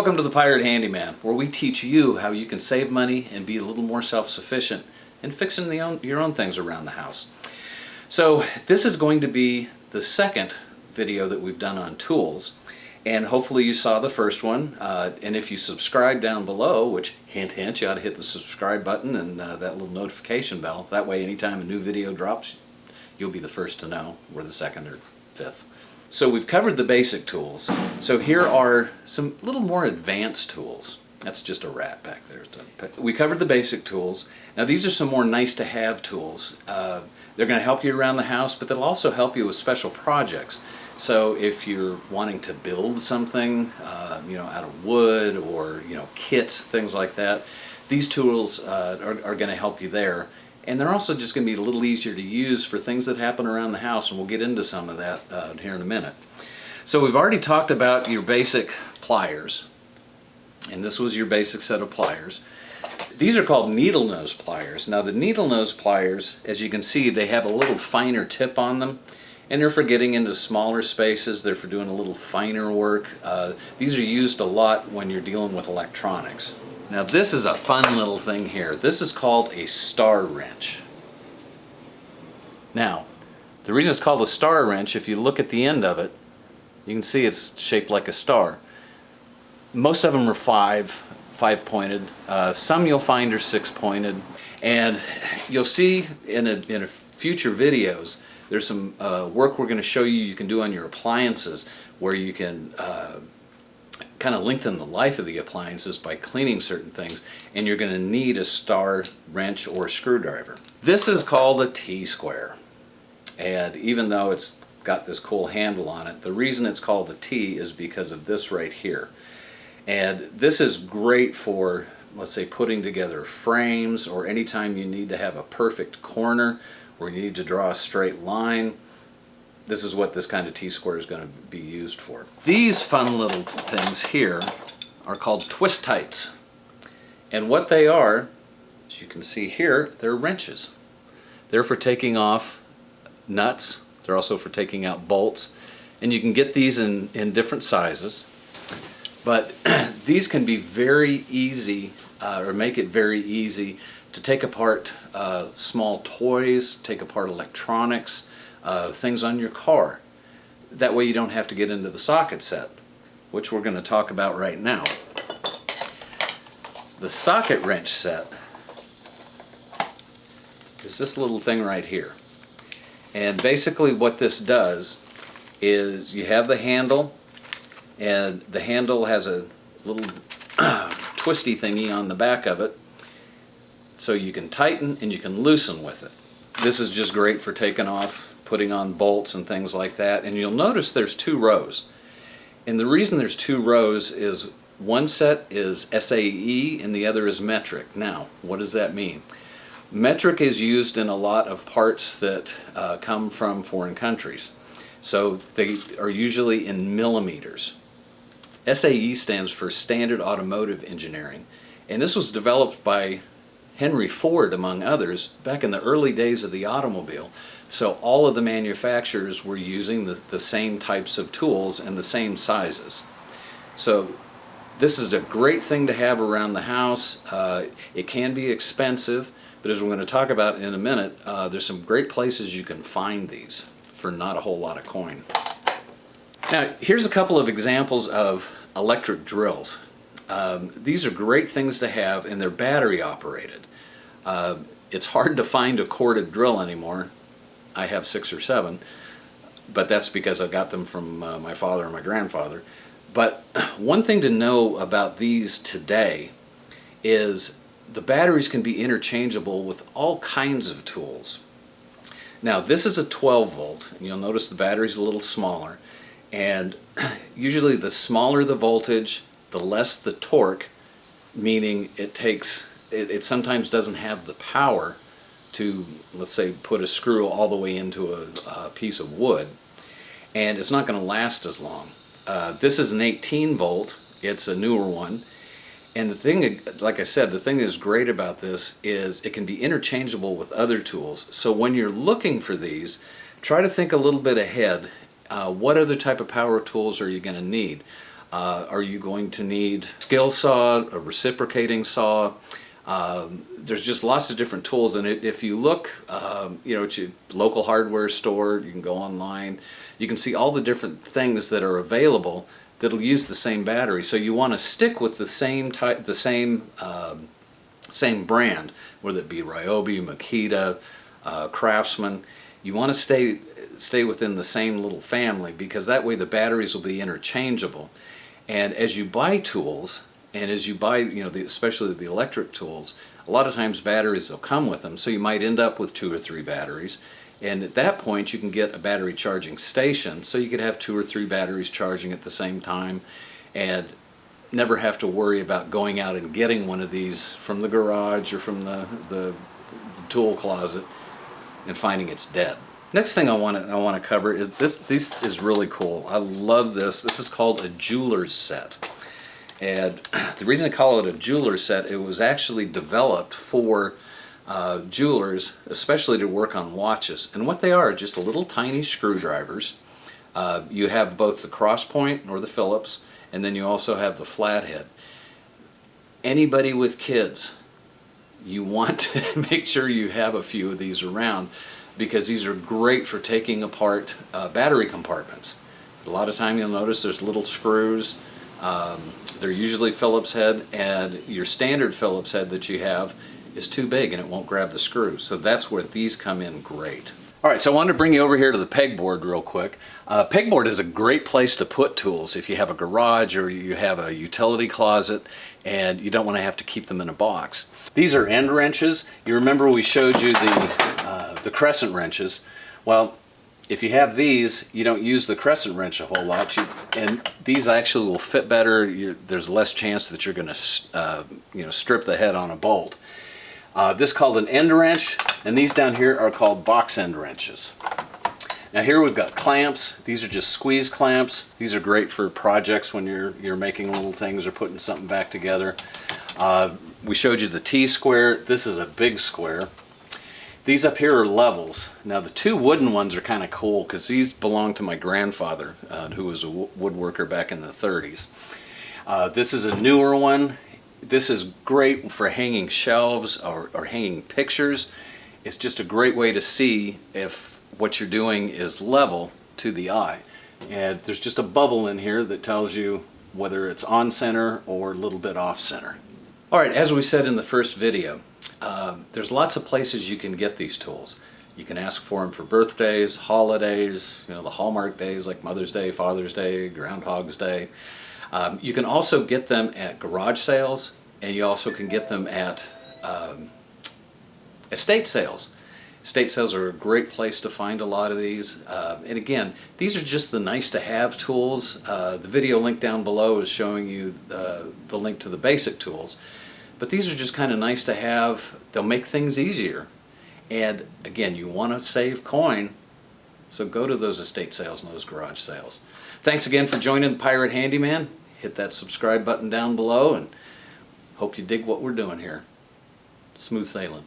Welcome to the Pirate Handyman, where we teach you how you can save money and be a little more self-sufficient in fixing your own things around the house. So this is going to be the second video that we've done on tools, and hopefully you saw the first one, and if you subscribe down below, which hint hint, you ought to hit the subscribe button and that little notification bell. That way anytime a new video drops, you'll be the first to know, or the second or fifth. So we've covered the basic tools. So here are some little more advanced tools. That's just a rat back there. We covered the basic tools. Now these are some more nice to have tools. They're going to help you around the house, but they'll also help you with special projects. So if you're wanting to build something, out of wood or kits, things like that, these tools are going to help you there. And they're also just going to be a little easier to use for things that happen around the house, and we'll get into some of that here in a minute. So we've already talked about your basic pliers, and this was your basic set of pliers. These are called needle nose pliers. Now the needle nose pliers, as you can see, they have a little finer tip on them, and they're for getting into smaller spaces. They're for doing a little finer work. These are used a lot when you're dealing with electronics. Now this is a fun little thing here. This is called a star wrench. Now, the reason it's called a star wrench, if you look at the end of it, you can see it's shaped like a star. Most of them are five-pointed. Some you'll find are six-pointed. And you'll see in a future videos, there's some work we're going to show you can do on your appliances, where you can kind of lengthen the life of the appliances by cleaning certain things, and you're going to need a star wrench or screwdriver. This is called a T-square, and even though it's got this cool handle on it, the reason it's called a T is because of this right here. And this is great for, let's say, putting together frames, or anytime you need to have a perfect corner or you need to draw a straight line. This is what this kind of T-square is going to be used for. These fun little things here are called twist tights. And what they are, as you can see here, they're wrenches. They're for taking off nuts. They're also for taking out bolts. And you can get these in different sizes. But these can be very easy, or make it very easy to take apart small toys, take apart electronics, things on your car. That way you don't have to get into the socket set, which we're going to talk about right now. The socket wrench set is this little thing right here. And basically what this does is you have the handle, and the handle has a little twisty thingy on the back of it, so you can tighten and you can loosen with it. This is just great for taking off, putting on bolts and things like that. And you'll notice there's two rows. And the reason there's two rows is one set is SAE and the other is metric. Now, what does that mean? Metric is used in a lot of parts that come from foreign countries. So they are usually in millimeters. SAE stands for Standard Automotive Engineering. And this was developed by Henry Ford, among others, back in the early days of the automobile. So all of the manufacturers were using the same types of tools and the same sizes. So this is a great thing to have around the house. It can be expensive, but as we're going to talk about in a minute, there's some great places you can find these for not a whole lot of coin. Now here's a couple of examples of electric drills. These are great things to have, and they're battery operated. It's hard to find a corded drill anymore. I have 6 or 7, but that's because I got them from my father and my grandfather. But one thing to know about these today is the batteries can be interchangeable with all kinds of tools. Now this is a 12 volt, and you'll notice the battery's a little smaller, and usually the smaller the voltage, the less the torque, meaning it sometimes doesn't have the power to, let's say, put a screw all the way into a piece of wood, and it's not going to last as long. This is an 18 volt, it's a newer one, and the thing, like I said, the thing that's great about this is it can be interchangeable with other tools. So when you're looking for these, try to think a little bit ahead. What other type of power tools are you going to need? Are you going to need a skill saw, a reciprocating saw? There's just lots of different tools, and if you look, you know, at your local hardware store, you can go online, you can see all the different things that are available that'll use the same battery. So you want to stick with the same type, the same brand, whether it be Ryobi, Makita, Craftsman. You want to stay within the same little family, because that way the batteries will be interchangeable. And as you buy tools, and as you buy, you know, especially the electric tools, a lot of times batteries will come with them, so you might end up with 2 or 3 batteries. And at that point you can get a battery charging station, so you could have 2 or 3 batteries charging at the same time and never have to worry about going out and getting one of these from the garage or from the tool closet and finding it's dead. Next thing I want to cover is this is really cool. I love this. This is called a jeweler's set. And the reason I call it a jeweler's set, it was actually developed for jewelers, especially to work on watches. And what they are just little tiny screwdrivers. You have both the cross point or the Phillips, and then you also have the flathead. Anybody with kids, you want to make sure you have a few of these around, because these are great for taking apart battery compartments. A lot of time you'll notice there's little screws. They're usually Phillips head, and your standard Phillips head that you have is too big and it won't grab the screw. So that's where these come in great. Alright, so I wanted to bring you over here to the pegboard real quick. Pegboard is a great place to put tools if you have a garage or you have a utility closet and you don't want to have to keep them in a box. These are end wrenches. You remember we showed you the crescent wrenches. Well, if you have these, you don't use the crescent wrench a whole lot, and these actually will fit better. There's less chance that you're going to you know, strip the head on a bolt. This is called an end wrench, and these down here are called box end wrenches. Now here we've got clamps. These are just squeeze clamps. These are great for projects when you're making little things or putting something back together. We showed you the T-square. This is a big square. These up here are levels. Now the 2 wooden ones are kind of cool because these belong to my grandfather, who was a woodworker back in the 30s. This is a newer one. This is great for hanging shelves or hanging pictures. It's just a great way to see if what you're doing is level to the eye. And there's just a bubble in here that tells you whether it's on center or a little bit off center. Alright, as we said in the first video, there's lots of places you can get these tools. You can ask for them for birthdays, holidays, you know, the Hallmark days like Mother's Day, Father's Day, Groundhog's Day. You can also get them at garage sales, and you also can get them at estate sales. Estate sales are a great place to find a lot of these. And again, these are just the nice to have tools. The video link down below is showing you the link to the basic tools. But these are just kind of nice to have. They'll make things easier. And again, you want to save coin, so go to those estate sales and those garage sales. Thanks again for joining the Pirate Handyman. Hit that subscribe button down below, and hope you dig what we're doing here. Smooth sailing.